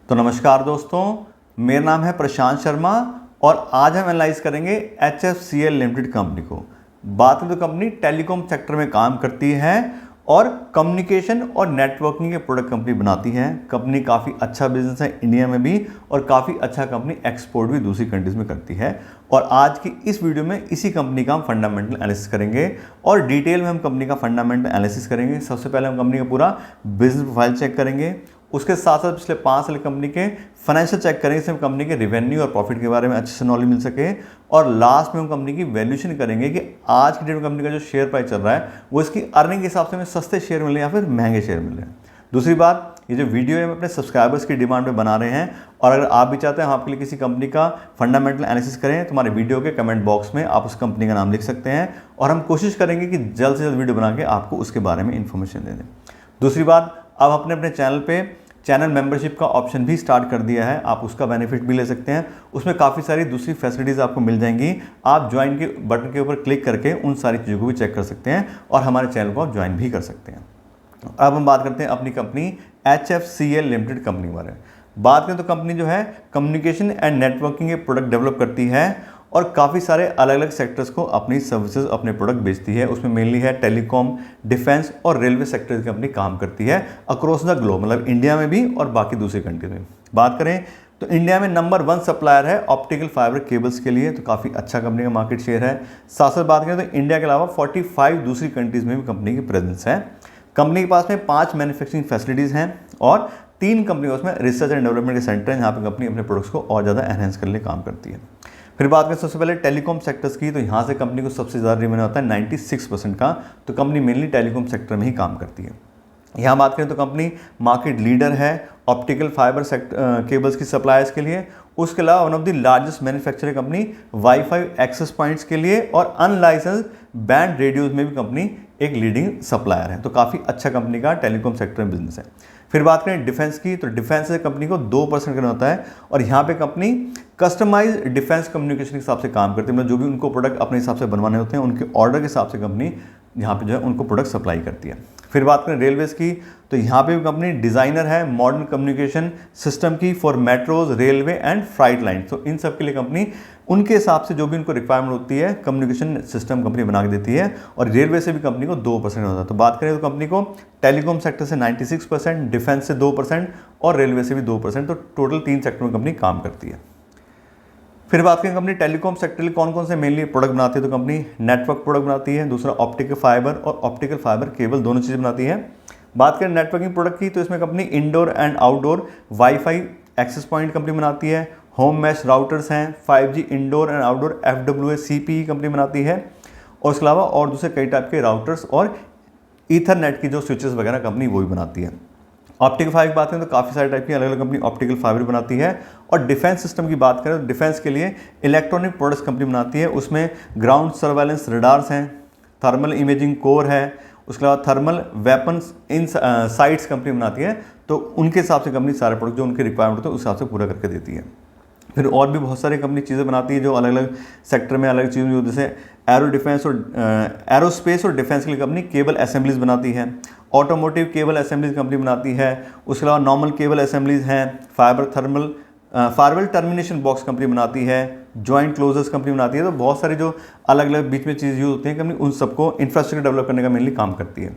तो नमस्कार दोस्तों, मेरा नाम है प्रशांत शर्मा और आज हम एनालाइज करेंगे HFCL लिमिटेड कंपनी को। बात करें तो कंपनी टेलीकॉम सेक्टर में काम करती है और कम्युनिकेशन और नेटवर्किंग के प्रोडक्ट कंपनी बनाती है। कंपनी काफ़ी अच्छा बिजनेस है इंडिया में भी और काफ़ी अच्छा कंपनी एक्सपोर्ट भी दूसरी कंट्रीज में करती है। और आज की इस वीडियो में इसी कंपनी का हम फंडामेंटल एनालिसिस करेंगे और डिटेल में हम कंपनी का फंडामेंटल एनालिसिस करेंगे। सबसे पहले हम कंपनी का पूरा बिजनेस प्रोफाइल चेक करेंगे, उसके साथ साथ पिछले 5 साल कंपनी के फाइनेंशियल चेक करेंगे, इसमें कंपनी के रेवेन्यू और प्रॉफिट के बारे में अच्छे से नॉलेज मिल सके। और लास्ट में हम कंपनी की वैल्यूएशन करेंगे कि आज की डेट में कंपनी का जो शेयर प्राइस चल रहा है वो इसकी अर्निंग के हिसाब से हमें सस्ते शेयर मिले या फिर महंगे शेयर मिले। दूसरी बात, ये जो वीडियो है हम अपने सब्सक्राइबर्स की डिमांड पे बना रहे हैं और अगर आप भी चाहते हैं हम आपके लिए किसी कंपनी का फंडामेंटल एनालिसिस करें तो हमारे वीडियो के कमेंट बॉक्स में आप उस कंपनी का नाम लिख सकते हैं और हम कोशिश करेंगे कि जल्द से जल्द वीडियो बना के आपको उसके बारे में इन्फॉर्मेशन दे दें। दूसरी बात, अब अपने अपने चैनल पे चैनल मेंबरशिप का ऑप्शन भी स्टार्ट कर दिया है, आप उसका बेनिफिट भी ले सकते हैं। उसमें काफ़ी सारी दूसरी फैसिलिटीज़ आपको मिल जाएंगी। आप ज्वाइन के बटन के ऊपर क्लिक करके उन सारी चीज़ों को भी चेक कर सकते हैं और हमारे चैनल को आप ज्वाइन भी कर सकते हैं। अब हम बात करते हैं अपनी कंपनी HFCL लिमिटेड कंपनी के बारे में। बात करें तो कंपनी जो है कम्युनिकेशन एंड नेटवर्किंग के प्रोडक्ट डेवलप करती है और काफ़ी सारे अलग अलग सेक्टर्स को अपनी सर्विसेज अपने प्रोडक्ट बेचती है। उसमें मेनली है टेलीकॉम, डिफेंस और रेलवे सेक्टर की कंपनी काम करती है अक्रॉस द ग्लोब, मतलब इंडिया में भी और बाकी दूसरी कंट्री में। बात करें तो इंडिया में नंबर 1 सप्लायर है ऑप्टिकल फाइबर केबल्स के लिए, तो काफ़ी अच्छा कंपनी का मार्केट शेयर है। साथ साथ बात करें तो इंडिया के अलावा 45 दूसरी कंट्रीज़ में भी कंपनी की प्रेजेंस है। कंपनी के पास में 5 मैन्युफैक्चरिंग फैसिलिटीज़ हैं और 3 कंपनी उसमें रिसर्च एंड डेवलपमेंट के सेंटर हैं, जहाँ पर कंपनी अपने प्रोडक्ट्स को और ज़्यादा एनहेंस करने काम करती है। फिर बात करें सबसे पहले टेलीकॉम सेक्टर्स की, तो यहाँ से कंपनी को सबसे ज़्यादा रेवेन्यू होता है 96% का, तो कंपनी मेनली टेलीकॉम सेक्टर में ही काम करती है। यहाँ बात करें तो कंपनी मार्केट लीडर है ऑप्टिकल फाइबर केबल्स की सप्लायर्स के लिए। उसके अलावा one of the largest manufacturing company wifi access points के लिए और अनलाइसेंस बैंड रेडियोज में भी कंपनी एक लीडिंग सप्लायर है। तो काफ़ी अच्छा कंपनी का टेलीकॉम सेक्टर में बिजनेस है। फिर बात करें डिफेंस की, तो डिफेंस से कंपनी को 2% करना होता है और यहाँ पे कंपनी कस्टमाइज डिफेंस कम्युनिकेशन के हिसाब से काम करती है, मतलब जो भी उनको प्रोडक्ट अपने हिसाब से बनवाने होते हैं उनके ऑर्डर के हिसाब से कंपनी यहाँ पे जो है उनको प्रोडक्ट सप्लाई करती है। फिर बात करें रेलवेज़ की, तो यहाँ पे भी कंपनी डिज़ाइनर है मॉडर्न कम्युनिकेशन सिस्टम की for metros, railway and flight line. तो इन सब के लिए कंपनी उनके हिसाब से जो भी उनको रिक्वायरमेंट होती है कम्युनिकेशन सिस्टम कंपनी बना के देती है और रेलवे से भी कंपनी को 2% होता है। तो बात करें तो कंपनी को टेलीकॉम सेक्टर से 96%, डिफेंस से 2% और रेलवे से भी 2%, तो टोटल 3 सेक्टर में कंपनी काम करती है। फिर बात करें कंपनी टेलीकॉम सेक्टर में कौन कौन से मेनली प्रोडक्ट बनाती है, तो कंपनी नेटवर्क प्रोडक्ट बनाती है, दूसरा ऑप्टिकल फाइबर और ऑप्टिकल फाइबर केबल दोनों चीज़ें बनाती है। बात करें नेटवर्किंग प्रोडक्ट की, तो इसमें company indoor and outdoor wifi access point company बनाती है, होम मैश राउटर्स हैं, 5G indoor and outdoor FWA CPE company बनाती है और इसके अलावा और दूसरे कई टाइप के राउटर्स और ईथरनेट की जो स्विचेस वगैरह कंपनी वो भी बनाती है। ऑप्टिकल फाइबर की बात करें तो काफ़ी सारे टाइप की अलग अलग कंपनी ऑप्टिकल फाइबर बनाती है। और डिफेंस सिस्टम की बात करें तो डिफेंस के लिए इलेक्ट्रॉनिक प्रोडक्ट्स कंपनी बनाती है, उसमें ग्राउंड सर्वेलेंस रडार्स हैं, थर्मल इमेजिंग कोर है, उसके अलावा थर्मल वेपन्स इन साइट्स कंपनी बनाती है। तो उनके हिसाब से कंपनी सारे प्रोडक्ट जो उनके रिक्वायरमेंट होते हैं उस हिसाब से पूरा करके देती है। फिर और भी बहुत सारी कंपनी चीज़ें बनाती है जो अलग अलग सेक्टर में अलग चीज़ें, जैसे एरो डिफेंस और एरोस्पेस और डिफेंस के लिए कंपनी केबल असेंबलीज बनाती है, ऑटोमोटिव केबल असेंबलीज कंपनी बनाती है, उसके अलावा नॉर्मल केबल असेंबलीज हैं, फाइबर टर्मिनेशन बॉक्स कंपनी बनाती है, जॉइंट क्लोजर्स कंपनी बनाती है। तो बहुत सारी जो अलग अलग बीच में चीज़ यूज होती हैं कंपनी उन सबको इंफ्रास्ट्रक्चर डेवलप करने का मेनली काम करती है।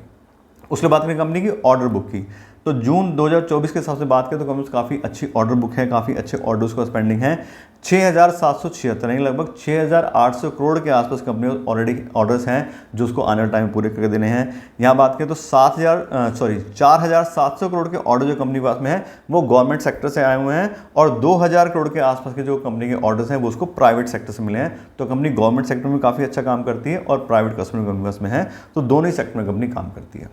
उसके बाद करें कंपनी की ऑर्डर बुक की, तो जून 2024 के हिसाब से बात करें तो कंपनी काफ़ी अच्छी ऑर्डर बुक है, काफ़ी अच्छे ऑर्डर्स का स्पेंडिंग है। 6,776 यानी लगभग 6,800 करोड़ के आसपास कंपनी ऑलरेडी ऑर्डर्स हैं जो उसको आने वाले टाइम में पूरे करके देने हैं। यहाँ बात करें तो 4,700 करोड़ के ऑर्डर जो कंपनी के पास में है वो गवर्नमेंट सेक्टर से आए हुए हैं और 2,000 करोड़ के आसपास के जो कंपनी के ऑर्डर्स हैं वो उसको प्राइवेट सेक्टर से मिले हैं। तो कंपनी गवर्नमेंट सेक्टर में काफ़ी अच्छा काम करती है और प्राइवेट कस्टमर कंपनी पास में है, तो दोनों ही सेक्टर में कंपनी काम करती है।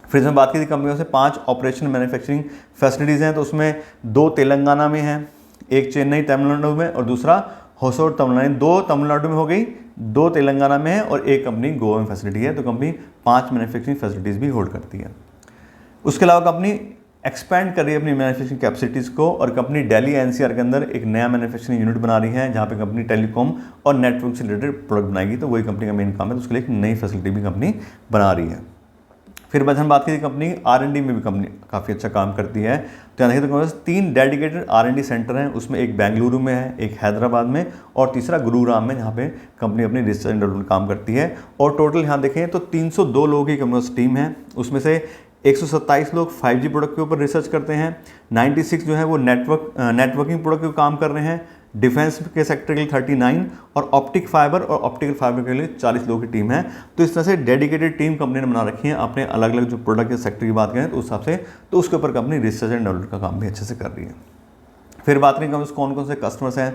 फिर इसमें बात की थी कंपनियों से 5 ऑपरेशन मैन्युफैक्चरिंग फैसिलिटीज़ हैं, तो उसमें 2 तेलंगाना में हैं, एक चेन्नई तमिलनाडु में और दूसरा होसोर तमिलनाडु। 2 तमिलनाडु में हो गई, 2 तेलंगाना में है और एक कंपनी गोवा में फैसिलिटी है। तो कंपनी 5 मैन्युफैक्चरिंग फैसिलिटीज़ भी होल्ड करती है। उसके अलावा कंपनी एक्सपैंड कर रही है अपनी मैन्युफैक्चरिंग कैपेसिटीज़ को और कंपनी दिल्ली NCR के अंदर एक नया मैन्युफैक्चरिंग यूनिट बना रही है जहाँ पे कंपनी टेलीकॉम और नेटवर्क से रिलेटेड प्रोडक्ट बनाएगी। तो वही कंपनी का मेन काम है, तो उसके लिए एक नई फैसिलिटी भी कंपनी बना रही है। फिर बाद हम बात की कंपनी R&D में भी कंपनी काफ़ी अच्छा काम करती है। तो यहाँ देखिए तो 3 डेडिकेटेड R&D सेंटर हैं, उसमें एक बेंगलुरु में है, एक हैदराबाद में और तीसरा गुरुग्राम में, जहाँ पे कंपनी अपनी रिसर्च एंड डेवलपमेंट काम करती है। और टोटल यहाँ देखें तो 302 लोगों की कंपनी टीम है, उसमें से 127 लोग 5G प्रोडक्ट के ऊपर रिसर्च करते हैं, 96 जो है वो नेटवर्किंग प्रोडक्ट के काम कर रहे हैं, डिफेंस के सेक्टर के लिए 39 और ऑप्टिक फाइबर और ऑप्टिकल फाइबर के लिए 40 लोगों की टीम है। तो इस तरह से डेडिकेटेड टीम कंपनी ने बना रखी है अपने अलग अलग जो प्रोडक्ट के सेक्टर की बात करें तो उस हिसाब से, तो उसके ऊपर कंपनी रिसर्च एंड डेवलपमेंट का काम भी अच्छे से कर रही है। फिर बात करें कौन कौन से कस्टमर्स हैं,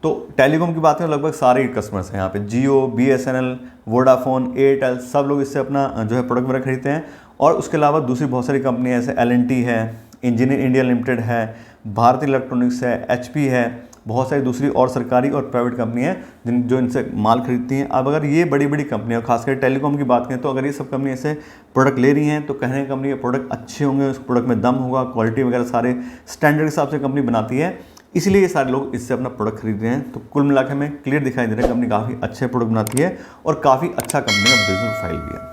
तो टेलीकॉम की बात करें लगभग सारे कस्टमर्स हैं यहाँ पे, जियो, BSNL, वोडाफोन, एयरटेल, सब लोग इससे अपना जो है प्रोडक्ट वगैरह खरीदते हैं। और उसके अलावा दूसरी बहुत सारी कंपनियाँ जैसे L&T है, इंजीनियर इंडिया लिमिटेड है, भारत इलेक्ट्रॉनिक्स है, HP है, बहुत सारी दूसरी और सरकारी और प्राइवेट कंपनी हैं जो इनसे माल खरीदती हैं। अब अगर ये बड़ी बड़ी कंपनियां, खासकर टेलीकॉम की बात करें, तो अगर ये सब कंपनी ऐसे प्रोडक्ट ले रही हैं तो कहने कंपनी के प्रोडक्ट अच्छे होंगे, उस प्रोडक्ट में दम होगा, क्वालिटी वगैरह सारे स्टैंडर्ड के हिसाब से कंपनी बनाती है, इसलिए ये सारे लोग इससे अपना प्रोडक्ट खरीद रहे हैं। तो कुल मिलाकर हमें क्लियर दिखाई दे रहा है कंपनी काफ़ी अच्छे प्रोडक्ट बनाती है और काफ़ी अच्छा कंपनी का बिजनेस प्रोफाइल भी है।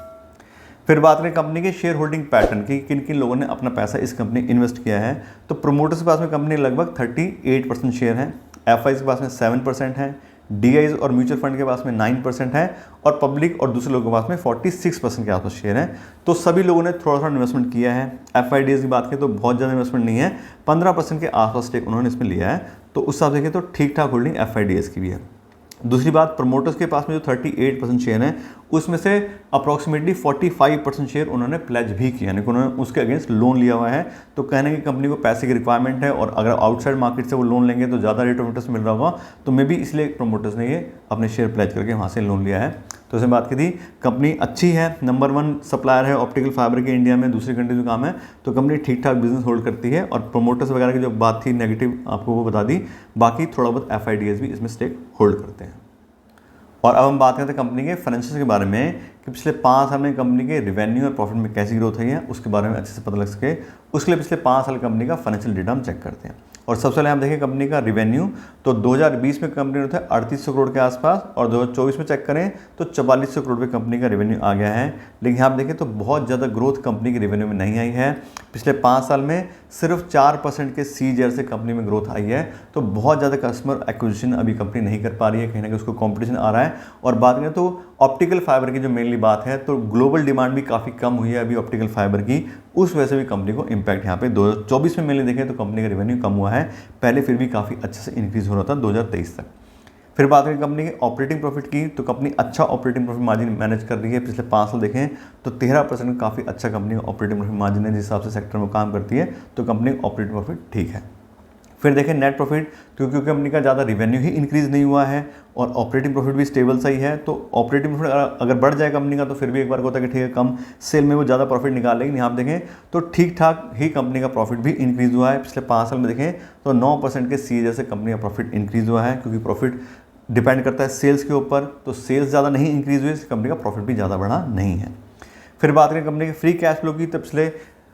फिर बात करें कंपनी के शेयर होल्डिंग पैटर्न की, किन किन लोगों ने अपना पैसा इस कंपनी इन्वेस्ट किया है, तो प्रोमोटर्स के पास में कंपनी लगभग 38% शेयर है, FIs के पास में 7% है, DIs और म्यूचुअल फंड के पास में 9% है और पब्लिक और दूसरे लोगों के पास में 46% के आसपास शेयर है। तो सभी लोगों ने थोड़ा थोड़ा इन्वेस्टमेंट किया है। FIDs की बात करें तो बहुत ज़्यादा इन्वेस्टमेंट नहीं है, 15% के आसपास स्टेक उन्होंने इसमें लिया है, तो उस हिसाब से देखें तो ठीक ठाक होल्डिंग FIDs की भी है। दूसरी बात, प्रमोटर्स के पास में जो 38% शेयर है उसमें से अप्रॉक्सीमेटली 45% शेयर उन्होंने प्लेज भी किया, यानी कि उन्होंने उसके अगेंस्ट लोन लिया हुआ है। तो कहने की कंपनी को पैसे की रिक्वायरमेंट है और अगर आउटसाइड मार्केट से वो लोन लेंगे तो ज़्यादा रेट ऑफ इंटरेस्ट मिल रहा होगा, तो मे बी इसलिए प्रमोटर्स ने ये अपने शेयर प्लेज करके वहाँ से लोन लिया है। तो इसमें बात की थी कंपनी अच्छी है, नंबर 1 सप्लायर है ऑप्टिकल फाइबर के इंडिया में, दूसरी कंट्री में काम है, तो कंपनी ठीक ठाक बिजनेस होल्ड करती है। और प्रोमोटर्स वगैरह की जो बात थी नेगेटिव आपको वो बता दी, बाकी थोड़ा बहुत FIDs भी इसमें स्टेक होल्ड करते हैं। और अब हम बात करते हैं कंपनी के फाइनेंशियल के बारे में कि पिछले 5 साल में कंपनी के रेवेन्यू और प्रॉफिट में कैसी ग्रोथ हुई है, उसके बारे में अच्छे से पता लग सके। उसके लिए पिछले 5 साल कंपनी का फाइनेंशियल डेटा हम चेक करते हैं। और सबसे पहले हम देखें कंपनी का रेवेन्यू, तो 2020 में कंपनी ने था 3800 करोड़ के आसपास और 2024 में चेक करें तो 4400 करोड़ पे कंपनी का रेवेन्यू आ गया है। लेकिन यहाँ आप देखें तो बहुत ज़्यादा ग्रोथ कंपनी के रेवेन्यू में नहीं आई है। पिछले 5 साल में सिर्फ 4% के CAGR से कंपनी में ग्रोथ आई है, तो बहुत ज़्यादा कस्टमर एक्विजिशन अभी कंपनी नहीं कर पा रही है, कहीं ना कहीं उसको कॉम्पिटिशन आ रहा है। और बात करें तो ऑप्टिकल फाइबर की जो मेनली बात है, तो ग्लोबल डिमांड भी काफ़ी कम हुई है अभी ऑप्टिकल फाइबर की, उस वजह से भी कंपनी को इम्पैक्ट यहाँ पे 2024 में मेनली देखें तो कंपनी का रेवेन्यू कम हुआ है, पहले फिर भी काफ़ी अच्छे से इंक्रीज हो रहा था 2023 तक। फिर बात करें कंपनी के ऑपरेटिंग प्रॉफिट की, तो कंपनी अच्छा ऑपरेटिंग प्रॉफिट मार्जिन मैनेज कर रही है। पिछले 5 साल देखें तो 13% काफ़ी अच्छा कंपनी का ऑपरेटिंग प्रॉफिट मार्जिन है, जिस हिसाब से सेक्टर में काम करती है, तो कंपनी का ऑपरेटिंग प्रॉफिट ठीक है। फिर देखें नेट प्रॉफिट, क्योंकि कंपनी का ज़्यादा रेवेन्यू ही इंक्रीज़ नहीं हुआ है और ऑपरेटिंग प्रॉफिट भी स्टेबल सही है, तो ऑपरेटिंग प्रॉफिट अगर बढ़ जाए कंपनी का तो फिर भी एक बार होता है कि ठीक है कम सेल में वो ज़्यादा प्रॉफिट निकाल लेंगे। यहाँ आप देखें तो ठीक ठाक ही कंपनी का प्रॉफिट भी इंक्रीज़ हुआ है। पिछले 5 साल में देखें तो 9% के CAGR से कंपनी का प्रॉफिट इंक्रीज़ हुआ है, क्योंकि प्रॉफिट डिपेंड करता है सेल्स के ऊपर, तो सेल्स ज़्यादा नहीं इंक्रीज़ हुई, इसलिए कंपनी का प्रॉफिट भी ज़्यादा बढ़ा नहीं है। फिर बात करें कंपनी के फ्री कैश फ्लो की, तो पिछले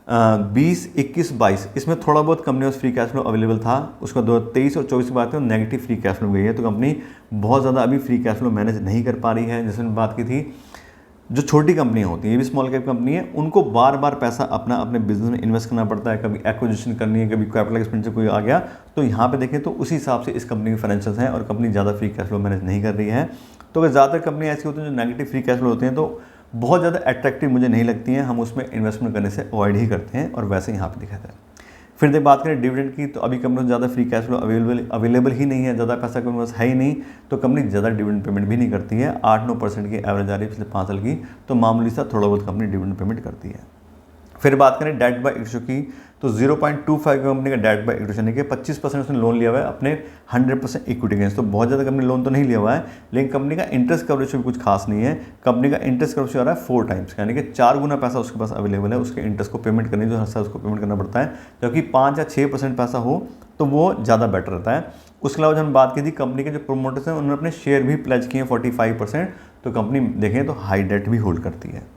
20, 21, 22 इसमें थोड़ा बहुत कंपनी में फ्री कैश फ्लो अवेलेबल था, उसका 2023 और 24 की बात है नेगेटिव फ्री कैश फ्लो गई है, तो कंपनी बहुत ज़्यादा अभी फ्री कैश फ्लो मैनेज नहीं कर पा रही है। जैसे मैंने बात की थी, जो छोटी कंपनियां होती हैं, ये भी स्मॉल कैप कंपनी है, उनको बार बार पैसा अपने बिजनेस में इन्वेस्ट करना पड़ता है, कभी एक्विजिशन करनी है, कभी कैपिटल एक्सपेंडिचर कोई आ गया, तो यहाँ पे देखें तो उसी हिसाब से इस कंपनी के फाइनेंशियल्स हैं और कंपनी ज़्यादा फ्री कैश फ्लो मैनेज नहीं कर रही है। तो अगर ज़्यादातर कंपनी ऐसी होती हैं जो नेगेटिव फ्री कैश फ्लो होते हैं, तो बहुत ज़्यादा अट्रैक्टिव मुझे नहीं लगती हैं, हम उसमें इन्वेस्टमेंट करने से अवॉइड ही करते हैं, और वैसे यहाँ पे दिखाता है। फिर जब बात करें डिविडेंड की, तो अभी कंपनी में ज़्यादा फ्री कैश फ्लो अवेलेबल ही नहीं है, ज़्यादा पैसा कंपनी पास है ही नहीं, तो कंपनी ज़्यादा डिविडेंड पेमेंट भी नहीं करती है। 8-9% की एवरेज आ रही है पिछले 5 साल की, तो मामूली सा थोड़ा बहुत कंपनी डिविडेंड पेमेंट करती है। फिर बात करें डेट बाय इक्विटी की, तो 0.25 कंपनी का डेट बाय इक्विटी, यानी कि 25% उसने लोन लिया हुआ है अपने 100% इक्विटी अगेंस्ट, तो बहुत ज़्यादा कंपनी लोन तो नहीं लिया हुआ है, लेकिन कंपनी का इंटरेस्ट कवरेज भी कुछ खास नहीं है। कंपनी का इंटरेस्ट कवरेज आ रहा है 4 टाइम्स, यानी कि 4 गुना पैसा उसके पास अवेलेबल है उसके इंटरेस्ट को पेमेंट करने, जो हर साल उसको पेमेंट करना पड़ता है, जबकि 5 या 6% पैसा हो तो वो ज़्यादा बेटर रहता है। उसके अलावा जब हम बात की थी कंपनी के जो प्रोमोटर्स हैं उन्होंने अपने शेयर भी प्लेज किए हैं 45%, तो कंपनी देखें तो हाई डेट भी होल्ड करती है।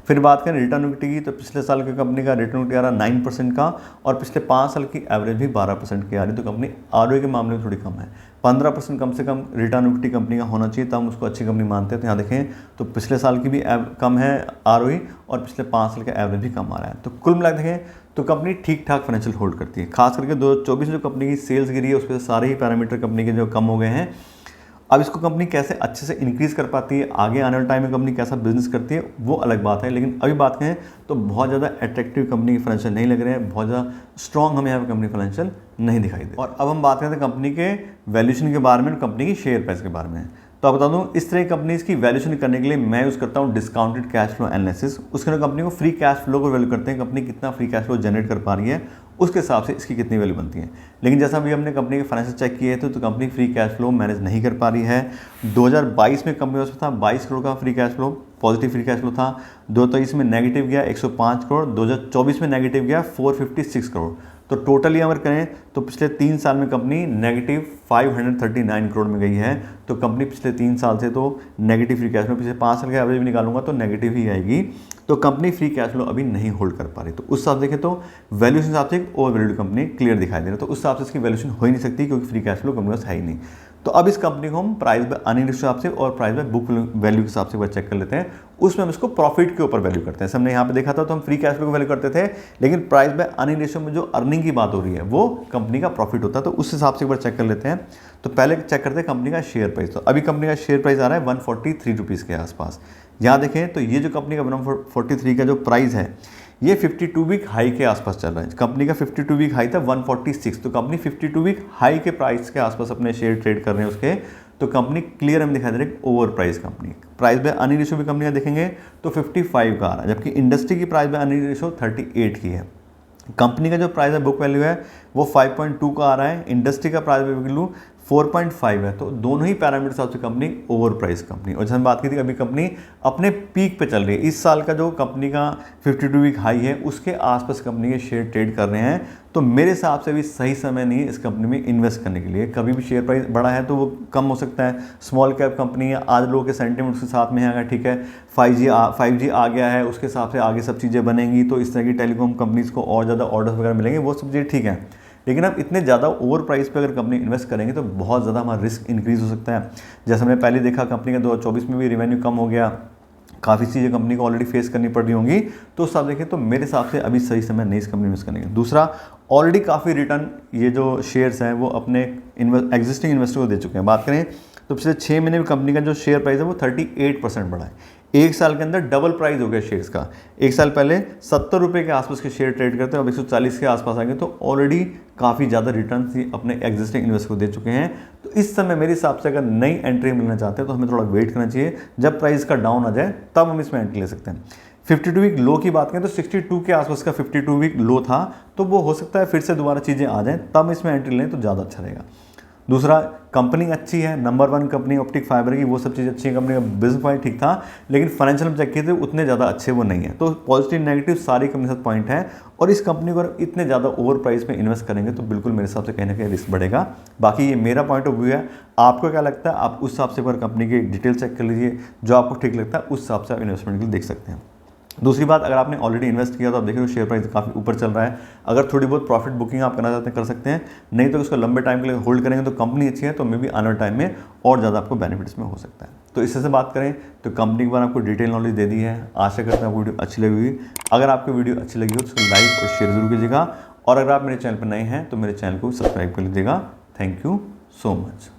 फिर बात करें रिटर्न इक्विटी की, तो पिछले साल की कंपनी का रिटर्न इक्विटी आ रहा 9% का और पिछले 5 साल की एवरेज भी 12% की आ रही है। तो कंपनी आरओए के मामले में थोड़ी कम है। 15% कम से कम रिटर्न इक्विटी कंपनी का होना चाहिए, तब हम उसको अच्छी कंपनी मानते हैं। तो यहाँ देखें तो पिछले साल की भी कम है आरओई और पिछले 5 साल का एवरेज भी कम आ रहा है। तो कुल मिला देखें तो कंपनी ठीक ठाक फाइनेंशियल होल्ड करती है। खास करके 2024 में जो कंपनी की सेल्स गिरी है उस पर सारे ही पैरामीटर कंपनी के जो कम हो गए हैं। अब इसको कंपनी कैसे अच्छे से इंक्रीज़ कर पाती है, आगे आने वाले टाइम में कंपनी कैसा बिजनेस करती है, वो अलग बात है। लेकिन अभी बात करें तो बहुत ज़्यादा अट्रैक्टिव कंपनी की फाइनेंशियल नहीं लग रहे हैं, बहुत ज़्यादा स्ट्रॉन्ग हमें यहाँ पर कंपनी फाइनेंशियल नहीं दिखाई दे। और अब हम बात करते हैं कंपनी के वैल्यूएशन के बारे में, कंपनी की शेयर प्राइस के बारे में। तो आप बता दूं, इस तरह की कंपनीज की वैल्यूएशन करने के लिए मैं यूज़ करता हूं डिस्काउंटेड कैश फ्लो एनालिसिस। उसके अंदर कंपनी को फ्री कैश फ्लो को वैल्यू करते हैं, कंपनी कितना फ्री कैश फ्लो जनरेट कर पा रही है, उसके हिसाब से इसकी कितनी वैल्यू बनती है। लेकिन जैसा अभी हमने कंपनी के फाइनेंशियल चेक किए तो company free cash flow manage नहीं कर पा रही है। 2022 में कंपनी पास था 22 करोड़ का free cash flow, positive free cash flow था। 2023 में नेगेटिव गया 105 करोड़, 2024 में नेगेटिव गया 456 करोड़। तो टोटली अगर करें तो पिछले 3 साल में कंपनी नेगेटिव 539 करोड़ में गई है। तो कंपनी पिछले 3 साल से तो नेगेटिव फ्री कैश फ्लो, पिछले 5 साल का एवरेज भी निकालूंगा तो नेगेटिव ही आएगी। तो कंपनी फ्री कैश फ्लो अभी नहीं होल्ड कर पा रही। तो उस हिसाब से देखें तो वैल्यूएशन हिसाब से एक ओवर वैल्यूड कंपनी क्लियर दिखाई दे रहा है। तो उस हिसाब से इसकी वैल्यूएशन हो ही नहीं सकती क्योंकि फ्री कैश फ्लो कंपनी पास है ही नहीं। तो अब इस कंपनी को हम प्राइस बाय अर्निंग रेशियो हिसाब से और प्राइस बाय बुक वैल्यू के हिसाब से चेक कर लेते हैं। उसमें हम इसको प्रॉफिट के ऊपर वैल्यू करते हैं। हमने यहाँ पे देखा था तो हम फ्री कैश फ्लो को वैल्यू करते थे, लेकिन प्राइस बाय अर्निंग रेशियो में जो अर्निंग की बात हो रही है वो कंपनी का प्रॉफिट होता है। तो उस हिसाब से एक बार चेक कर लेते हैं। तो पहले चेक करते हैं कंपनी का शेयर प्राइस। तो अभी कंपनी का शेयर प्राइस आ रहा है 143 रुपीज़ के आसपास। यहाँ देखें तो ये जो कंपनी का 143 का जो प्राइस है ये 52 वीक हाई के आसपास चल रहा है। कंपनी का 52 वीक हाई था 146, तो कंपनी 52 वीक हाई के प्राइस के आसपास अपने शेयर ट्रेड कर रहे हैं उसके। तो कंपनी क्लियर हमें दिखाई दे रही है over price company. Price by earning ratio भी कंपनी का देखेंगे तो 55 का आ रहा है, जबकि इंडस्ट्री की प्राइस बाय अर्निंग रेशियो 38 की है। कंपनी का जो प्राइस है बुक वैल्यू है वो 5.2 का आ रहा है, इंडस्ट्री का प्राइस वैल्यू 4.5 है। तो दोनों ही पैरामीटर हिसाब से कंपनी ओवर प्राइस कंपनी। और जैसे हम बात की थी अभी कंपनी अपने पीक पे चल रही है। इस साल का जो कंपनी का 52 वीक हाई है उसके आसपास कंपनी के शेयर ट्रेड कर रहे हैं। तो मेरे हिसाब से भी सही समय नहीं है इस कंपनी में इन्वेस्ट करने के लिए। कभी भी शेयर प्राइस बढ़ा है तो वो कम हो सकता है। स्मॉल कैप कंपनी है, आज लोगों के सेंटिमेंट उसके साथ में है, ठीक है 5G आ गया है, उसके हिसाब से आगे सब चीज़ें बनेंगी तो इस तरह की टेलीकॉम कंपनीज़ को और ज़्यादा ऑर्डर्स वगैरह मिलेंगे, वो सब चीज़ें ठीक है। लेकिन अब इतने ज़्यादा ओवर प्राइस पे अगर कंपनी इन्वेस्ट करेंगे तो बहुत ज़्यादा हमारा रिस्क इंक्रीज़ हो सकता है। जैसे हमने पहले देखा कंपनी का 2024 में भी रेवेन्यू कम हो गया, काफ़ी चीज़ें कंपनी को ऑलरेडी फेस करनी पड़ रही होंगी। तो उस हिसाब देखें तो मेरे हिसाब से अभी सही समय नहीं इस कंपनी में इन्वेस्ट करने का। दूसरा, ऑलरेडी काफ़ी रिटर्न ये जो शेयर्स हैं वो अपने एग्जिस्टिंग इन्वेस्टर को दे चुके हैं। बात करें तो पिछले 6 महीने में कंपनी का जो शेयर प्राइस है वो 38% बढ़ा है। एक साल के अंदर डबल प्राइस हो गया शेयर्स का। एक साल पहले 70 रुपये के आसपास के शेयर ट्रेड करते हैं, अब 140 के आसपास आ गए। तो ऑलरेडी काफ़ी ज़्यादा रिटर्न अपने एग्जिस्टिंग इन्वेस्टर को दे चुके हैं। तो इस समय मेरे हिसाब से अगर नई एंट्री मिलना चाहते हैं तो हमें थोड़ा वेट करना चाहिए। जब प्राइस का डाउन आ जाए तब हम इसमें एंट्री ले सकते हैं। 52 वीक लो की बात करें तो 62 के आसपास का 52 वीक लो था, तो वो हो सकता है फिर से दोबारा चीज़ें आ जाएँ, तब इसमें एंट्री लें तो ज़्यादा अच्छा रहेगा। दूसरा, कंपनी अच्छी है, नंबर 1 कंपनी ऑप्टिक फाइबर की, वो सब चीज़ अच्छी है, कंपनी का बिजनेस पॉइंट ठीक था, लेकिन फाइनेंशियल में चेक किए थे उतने ज़्यादा अच्छे वो नहीं है। तो पॉजिटिव नेगेटिव सारी कंपनी के साथ पॉइंट है। और इस कंपनी को इतने ज़्यादा ओवर प्राइस में इन्वेस्ट करेंगे तो बिल्कुल मेरे हिसाब से कहीं ना कहीं रिस्क बढ़ेगा। बाकी ये मेरा पॉइंट ऑफ व्यू है, आपको क्या लगता है आप उस हिसाब से एक कंपनी की डिटेल चेक कर लीजिए, जो आपको ठीक लगता है उस हिसाब से आप इन्वेस्टमेंट के लिए देख सकते हैं। दूसरी बात, अगर आपने ऑलरेडी इन्वेस्ट किया तो आप देखिए शेयर प्राइस काफ़ी ऊपर चल रहा है। अगर थोड़ी बहुत प्रॉफिट बुकिंग आप करना चाहते हैं कर सकते हैं, नहीं तो उसको लंबे टाइम के लिए होल्ड करेंगे तो कंपनी अच्छी है तो मे भी आने वाले टाइम में और ज़्यादा आपको बेनिफिट्स में हो सकता है। तो इससे बात करें तो कंपनी के बारे में आपको डिटेल नॉलेज दे दी है। आशा करते हैं आपको वीडियो अच्छी लगी होगी। अगर आपको वीडियो अच्छी लगी हो तो उसको लाइक और शेयर जरूर कीजिएगा। और अगर आप मेरे चैनल पर नए हैं तो मेरे चैनल को सब्सक्राइब कर लीजिएगा। Thank you so much.